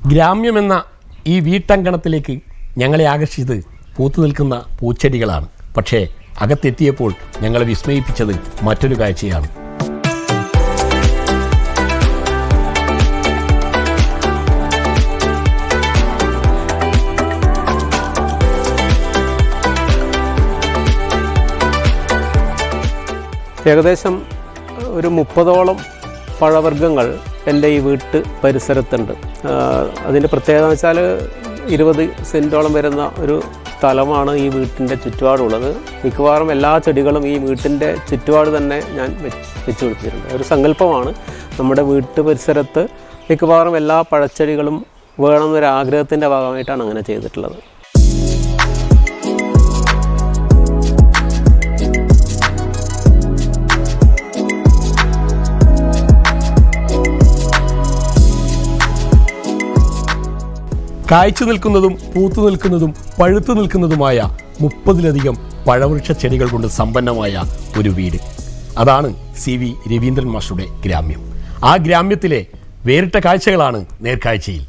ഗ്രാമ്യമെന്ന ഈ വീട്ടങ്കണത്തിലേക്ക് ഞങ്ങളെ ആകർഷിച്ചത് പൂത്തു നിൽക്കുന്ന പൂച്ചെടികളാണ്. പക്ഷേ അകത്തെത്തിയപ്പോൾ ഞങ്ങളെ വിസ്മയിപ്പിച്ചത് മറ്റൊരു കാഴ്ചയാണ്. ഏകദേശം ഒരു 30ഓളം പഴവർഗ്ഗങ്ങൾ എൻ്റെ ഈ വീട്ട് പരിസരത്തുണ്ട്. അതിൻ്റെ പ്രത്യേകത എന്ന് വെച്ചാൽ 20 സെൻറ്റോളം വരുന്ന ഒരു സ്ഥലമാണ് ഈ വീട്ടിൻ്റെ ചുറ്റുപാടുള്ളത്. മിക്കവാറും എല്ലാ ചെടികളും ഈ വീട്ടിൻ്റെ ചുറ്റുപാട് തന്നെ ഞാൻ വെച്ച് കൊടുത്തിട്ടുണ്ട്. ഒരു സങ്കല്പമാണ്. നമ്മുടെ വീട്ട് പരിസരത്ത് മിക്കവാറും എല്ലാ പഴച്ചെടികളും വേണമെന്നൊരു ആഗ്രഹത്തിൻ്റെ ഭാഗമായിട്ടാണ് അങ്ങനെ ചെയ്തിട്ടുള്ളത്. കായ്ച്ചു നിൽക്കുന്നതും പൂത്തു നിൽക്കുന്നതും പഴുത്തു നിൽക്കുന്നതുമായ 30ലധികം പഴവൃക്ഷ ചെടികൾ കൊണ്ട് സമ്പന്നമായ ഒരു വീട്. അതാണ് CV രവീന്ദ്രൻ മാസ്റ്ററുടെ ഗ്രാമ്യം. ആ ഗ്രാമ്യത്തിലെ വേറിട്ട കാഴ്ചകളാണ് നേർക്കാഴ്ചയിൽ.